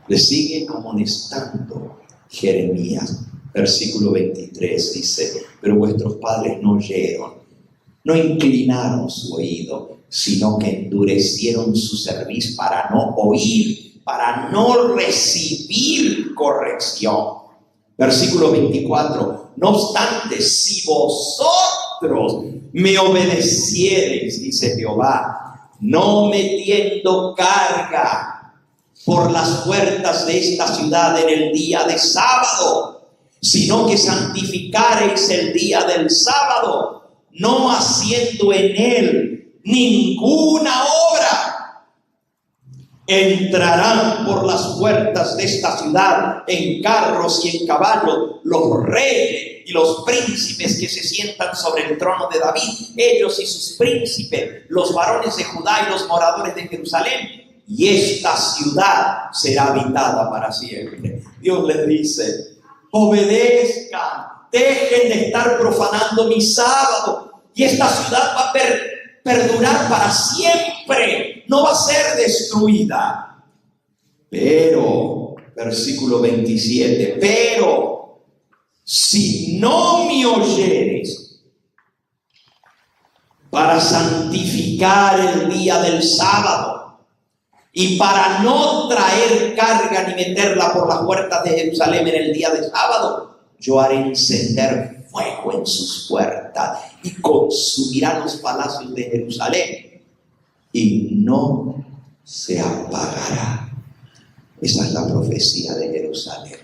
Le sigue amonestando Jeremías. Versículo 23 dice: pero vuestros padres no oyeron, no inclinaron su oído, sino que endurecieron su cerviz para no oír, para no recibir corrección. Versículo 24: no obstante, si vosotros me obedeciereis, dice Jehová, no metiendo carga por las puertas de esta ciudad en el día de sábado, sino que santificareis el día del sábado, no haciendo en él ninguna obra, entrarán por las puertas de esta ciudad en carros y en caballos los reyes y los príncipes que se sientan sobre el trono de David, ellos y sus príncipes, los varones de Judá y los moradores de Jerusalén, y esta ciudad será habitada para siempre. Dios les dice, obedezcan, dejen de estar profanando mi sábado, y esta ciudad va a perdurar para siempre, no va a ser destruida. Pero, versículo 27, pero si no me oyeres para santificar el día del sábado, y para no traer carga ni meterla por las puertas de Jerusalén en el día de sábado, yo haré encender fuego en sus puertas y consumirá los palacios de Jerusalén y no se apagará. Esa es la profecía de Jerusalén.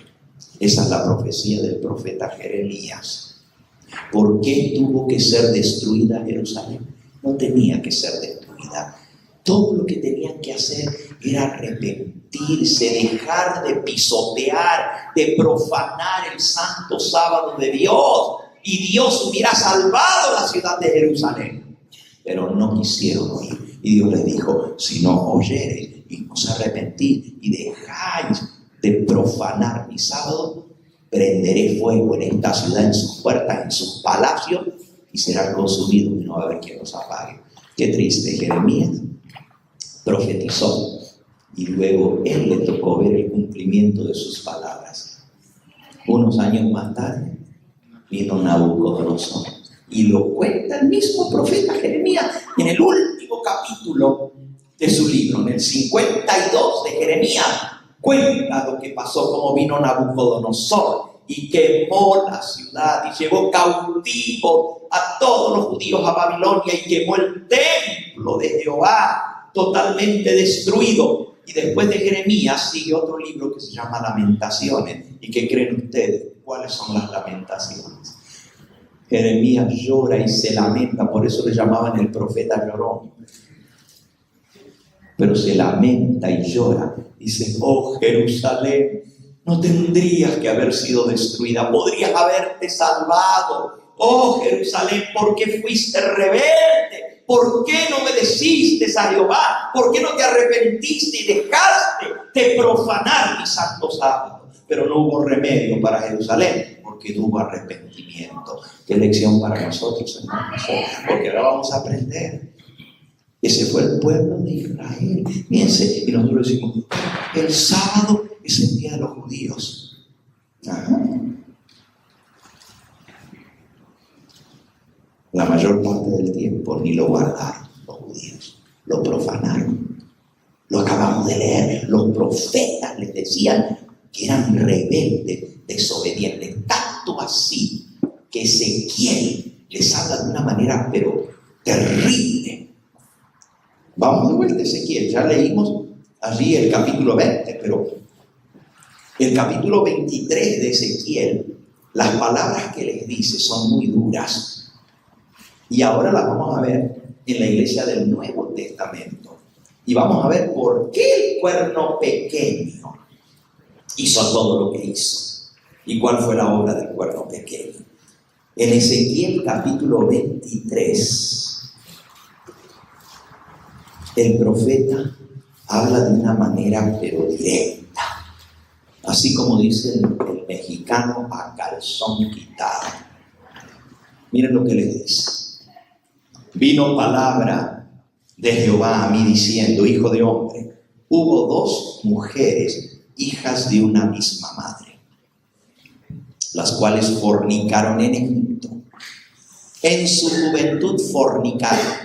Esa es la profecía del profeta Jeremías. ¿Por qué tuvo que ser destruida Jerusalén? No tenía que ser destruida. Todo lo que tenían que hacer era arrepentirse, dejar de pisotear, de profanar el santo sábado de Dios, y Dios hubiera salvado la ciudad de Jerusalén. Pero no quisieron oír. Y Dios les dijo, si no oyereis y no os arrepentís y dejáis de profanar mi sábado, prenderé fuego en esta ciudad, en sus puertas, en sus palacios, y serán consumidos y no va a haber quien los apague. Qué triste. Jeremías profetizó y luego él le tocó ver el cumplimiento de sus palabras. Unos años más tarde vino Nabucodonosor y lo cuenta el mismo profeta Jeremías en el último capítulo de su libro, en el 52 de Jeremías. Cuenta lo que pasó, como vino Nabucodonosor y quemó la ciudad y llevó cautivos a todos los judíos a Babilonia y quemó el templo de Jehová, totalmente destruido. Y después de Jeremías sigue otro libro que se llama Lamentaciones. ¿Y qué creen ustedes? ¿Cuáles son las lamentaciones? Jeremías llora y se lamenta, por eso le llamaban el profeta llorón. Pero se lamenta y llora. Dice, oh Jerusalén, no tendrías que haber sido destruida, podrías haberte salvado. Oh Jerusalén, ¿por qué fuiste rebelde? ¿Por qué no obedeciste a Jehová? ¿Por qué no te arrepentiste y dejaste de profanar mi santo sábado? Pero no hubo remedio para Jerusalén, porque no hubo arrepentimiento. Qué lección para nosotros, hermanos, porque ahora vamos a aprender. Ese fue el pueblo de Israel. Fíjense, y nosotros decimos, el sábado es el día de los judíos. Ajá. La mayor parte del tiempo ni lo guardaron los judíos, lo profanaron. Lo acabamos de leer, los profetas les decían que eran rebeldes, desobedientes, tanto así que Ezequiel les habla de una manera pero terrible. Vamos de vuelta a Ezequiel, ya leímos allí el capítulo 20, pero el capítulo 23 de Ezequiel, las palabras que les dice son muy duras. Y ahora las vamos a ver en la iglesia del Nuevo Testamento. Y vamos a ver por qué el cuerno pequeño hizo todo lo que hizo. ¿Y cuál fue la obra del cuerno pequeño? En Ezequiel capítulo 23, el profeta habla de una manera pero directa. Así como dice el mexicano, a calzón quitado. Miren lo que le dice. Vino palabra de Jehová a mí diciendo, hijo de hombre, hubo dos mujeres, hijas de una misma madre, las cuales fornicaron en Egipto. En su juventud fornicaron.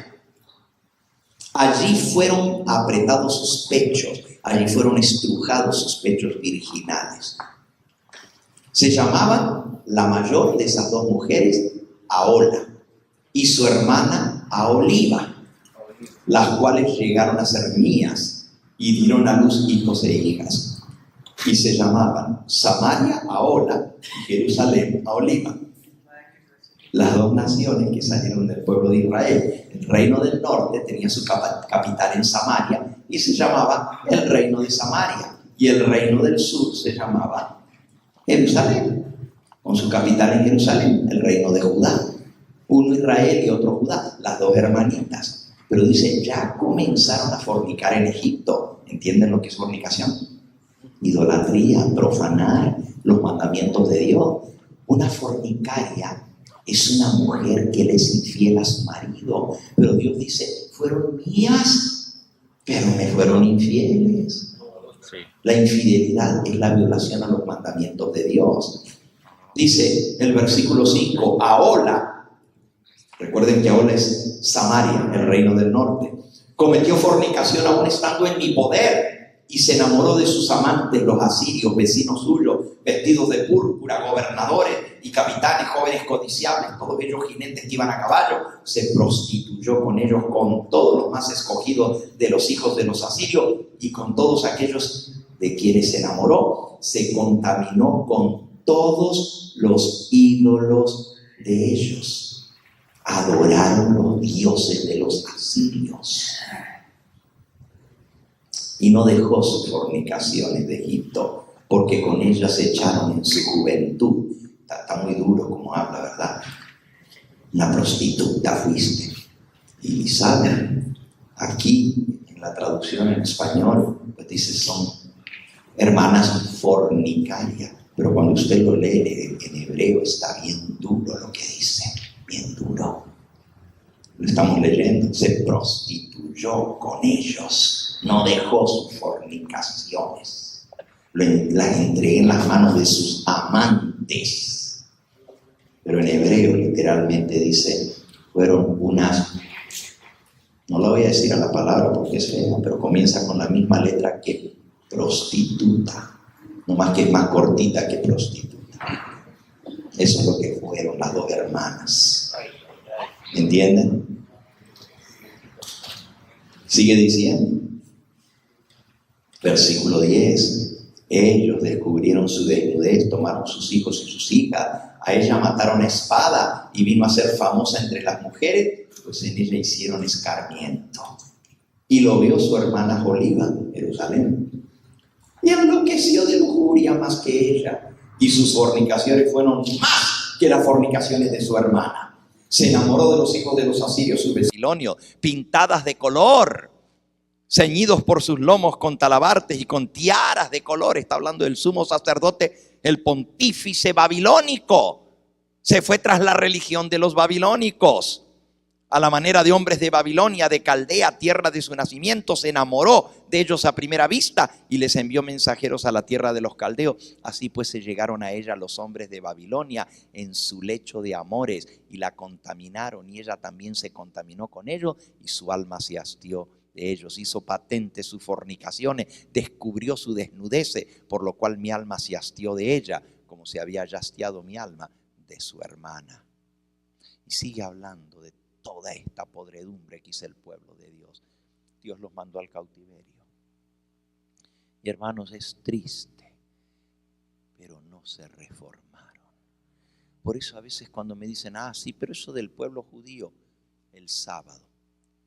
Allí fueron apretados sus pechos, allí fueron estrujados sus pechos virginales. Se llamaban la mayor de esas dos mujeres Ahola y su hermana Aholiba, las cuales llegaron a ser mías y dieron a luz hijos e hijas. Y se llamaban Samaria Ahola y Jerusalén Aholiba. Las dos naciones que salieron del pueblo de Israel. El reino del norte tenía su capital en Samaria y se llamaba el reino de Samaria. Y el reino del sur se llamaba Jerusalén, con su capital en Jerusalén, el reino de Judá. Uno Israel y otro Judá, las dos hermanitas. Pero dice, ya comenzaron a fornicar en Egipto. ¿Entienden lo que es fornicación? Idolatría, profanar los mandamientos de Dios. Una fornicaria es una mujer que le es infiel a su marido, pero Dios dice, fueron mías, pero me fueron infieles. Sí. La infidelidad es la violación a los mandamientos de Dios. Dice el versículo 5, Ahola, recuerden que Ahola es Samaria, el reino del norte, cometió fornicación aún estando en mi poder y se enamoró de sus amantes, los asirios, vecinos suyos, vestidos de púrpura, gobernadores y capitanes, jóvenes codiciables, todos ellos jinetes que iban a caballo. Se prostituyó con ellos, con todos los más escogidos de los hijos de los asirios y con todos aquellos de quienes se enamoró. Se contaminó con todos los ídolos de ellos. Adoraron los dioses de los asirios. Y no dejó sus fornicaciones de Egipto, porque con ellas se echaron en su juventud. Está muy duro como habla, ¿verdad? Una prostituta fuiste. Y saben, aquí en la traducción en español, pues dice son hermanas fornicarias. Pero cuando usted lo lee en hebreo está bien duro lo que dice, bien duro. Lo estamos leyendo, se prostituyó con ellos, no dejó sus fornicaciones, las entregó en las manos de sus amantes. Pero en hebreo literalmente dice, fueron unas, no la voy a decir a la palabra porque es fea, pero comienza con la misma letra que prostituta, no más que es más cortita que prostituta. Eso es lo que fueron las dos hermanas. ¿Entienden? Sigue diciendo, versículo 10, ellos descubrieron su desnudez, tomaron sus hijos y sus hijas, a ella mataron a espada y vino a ser famosa entre las mujeres, pues en ella hicieron escarmiento. Y lo vio su hermana Joliba, Jerusalén, y enloqueció de lujuria más que ella, y sus fornicaciones fueron más que las fornicaciones de su hermana. Se enamoró de los hijos de los asirios, sus babilonios, pintadas de color, ceñidos por sus lomos con talabartes y con tiaras de color. Está hablando del sumo sacerdote, el pontífice babilónico. Se fue tras la religión de los babilónicos. A la manera de hombres de Babilonia, de Caldea, tierra de su nacimiento, se enamoró de ellos a primera vista y les envió mensajeros a la tierra de los caldeos. Así pues se llegaron a ella los hombres de Babilonia en su lecho de amores y la contaminaron, y ella también se contaminó con ellos y su alma se hastió de ellos. Hizo patente sus fornicaciones, descubrió su desnudez, por lo cual mi alma se hastió de ella, como se había hastiado mi alma de su hermana. Y sigue hablando de toda esta podredumbre que hizo el pueblo de Dios. Dios los mandó al cautiverio. Y hermanos, es triste, pero no se reformaron. Por eso a veces cuando me dicen, sí, pero eso del pueblo judío, el sábado.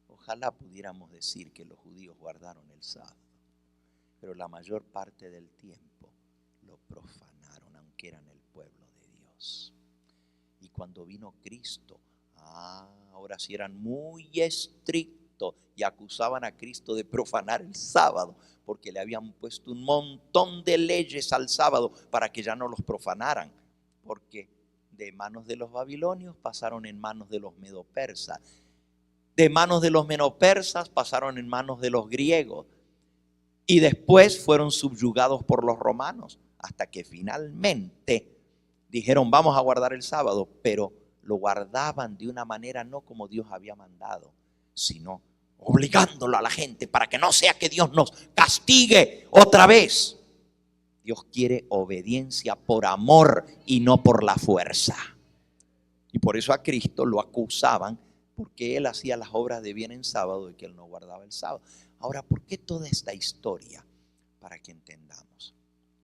Ojalá pudiéramos decir que los judíos guardaron el sábado, pero la mayor parte del tiempo lo profanaron, aunque eran el pueblo de Dios. Y cuando vino Cristo, ahora sí eran muy estrictos y acusaban a Cristo de profanar el sábado, porque le habían puesto un montón de leyes al sábado para que ya no los profanaran, porque de manos de los babilonios pasaron en manos de los medopersas, de manos de los medopersas pasaron en manos de los griegos y después fueron subyugados por los romanos, hasta que finalmente dijeron vamos a guardar el sábado, pero lo guardaban de una manera no como Dios había mandado, sino obligándolo a la gente para que no sea que Dios nos castigue otra vez. Dios quiere obediencia por amor y no por la fuerza. Y por eso a Cristo lo acusaban porque Él hacía las obras de bien en sábado y que Él no guardaba el sábado. Ahora, ¿por qué toda esta historia? Para que entendamos.